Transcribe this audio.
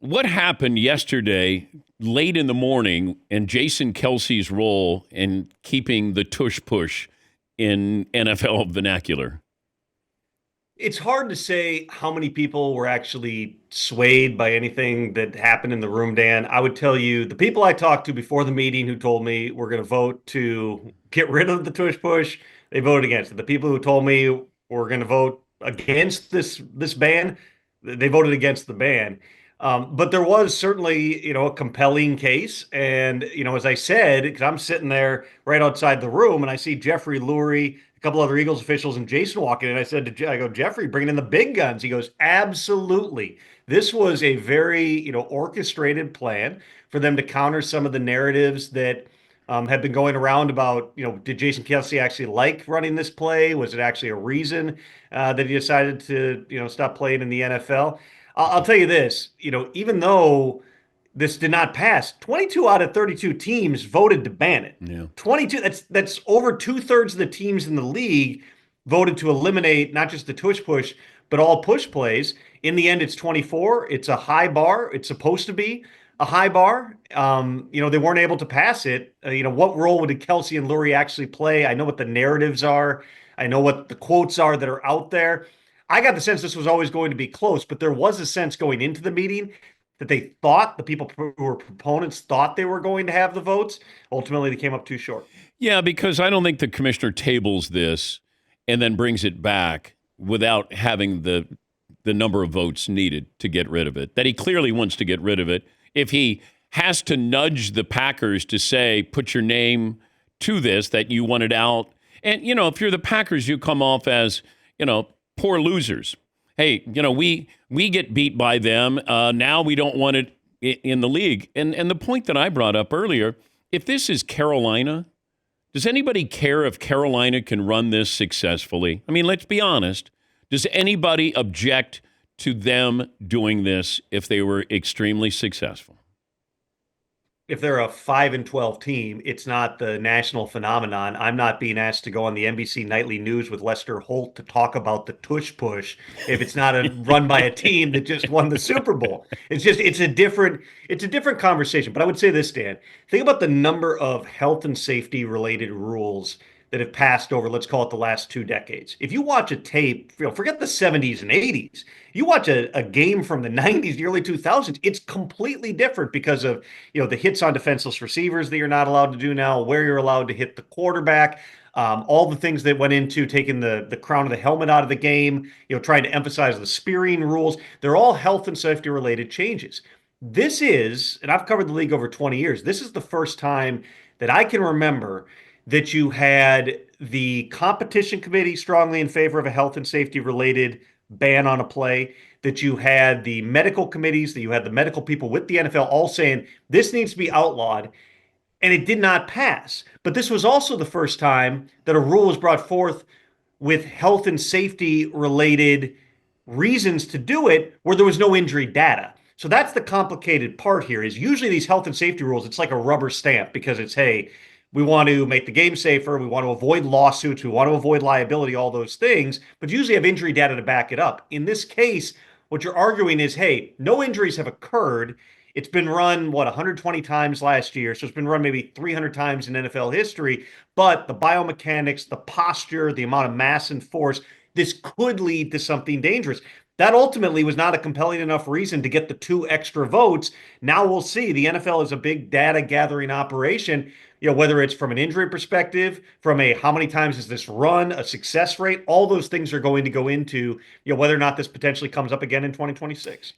what happened yesterday late in the morning and Jason Kelce's role in keeping the tush push in NFL vernacular? It's hard to say how many people were actually swayed by anything that happened in the room, Dan. I would tell you the people I talked to before the meeting who told me we're going to vote to get rid of the tush push, they voted against it. The people who told me we're going to vote against this ban, they voted against the ban. But there was certainly, a compelling case. And, as I said, because I'm sitting there right outside the room and I see Jeffrey Lurie, a couple other Eagles officials, and Jason walking in. I said I go, Jeffrey, bringing in the big guns. He goes, absolutely. This was a very, orchestrated plan for them to counter some of the narratives that have been going around about, did Jason Kelce actually like running this play? Was it actually a reason that he decided to, stop playing in the NFL? I'll tell you this, even though this did not pass, 22 out of 32 teams voted to ban it. Yeah. 22, that's over two-thirds of the teams in the league voted to eliminate not just the tush push, but all push plays. In the end, it's 24. It's a high bar. It's supposed to be a high bar. They weren't able to pass it. What role would Kelce and Lurie actually play? I know what the narratives are. I know what the quotes are that are out there. I got the sense this was always going to be close, but there was a sense going into the meeting that they thought the people who were proponents thought they were going to have the votes. Ultimately, they came up too short. Yeah, because I don't think the commissioner tables this and then brings it back without having the number of votes needed to get rid of it. That he clearly wants to get rid of it. If he has to nudge the Packers to say, put your name to this, that you want it out. And, if you're the Packers, you come off as, poor losers. Hey, we get beat by them. Now we don't want it in the league. And the point that I brought up earlier, if this is Carolina, does anybody care if Carolina can run this successfully? I mean, let's be honest. Does anybody object to them doing this if they were extremely successful? If they're a 5-12 team, it's not the national phenomenon. I'm not being asked to go on the NBC Nightly News with Lester Holt to talk about the tush push if it's not run by a team that just won the Super Bowl. It's a different conversation. But I would say this, Dan, think about the number of health and safety related rules that have passed over, let's call it the last 2 decades. If you watch a tape, forget the 70s and 80s, you watch a game from the 90s, the early 2000s, it's completely different because of, the hits on defenseless receivers that you're not allowed to do now, where you're allowed to hit the quarterback, all the things that went into taking the crown of the helmet out of the game, trying to emphasize the spearing rules. They're all health and safety related changes. This is, and I've covered the league over 20 years, this is the first time that I can remember that you had the competition committee strongly in favor of a health and safety related ban on a play, that you had the medical committees, that you had the medical people with the NFL all saying this needs to be outlawed, and it did not pass. But this was also the first time that a rule was brought forth with health and safety related reasons to do it where there was no injury data. So that's the complicated part here is usually these health and safety rules, it's like a rubber stamp because it's, hey, we want to make the game safer. We want to avoid lawsuits. We want to avoid liability, all those things, but usually have injury data to back it up. In this case, what you're arguing is, hey, no injuries have occurred. It's been run, 120 times last year. So it's been run maybe 300 times in NFL history. But the biomechanics, the posture, the amount of mass and force, this could lead to something dangerous. That ultimately was not a compelling enough reason to get the 2 extra votes. Now we'll see. The NFL is a big data gathering operation. Whether it's from an injury perspective, from a how many times is this run, a success rate, all those things are going to go into, whether or not this potentially comes up again in 2026.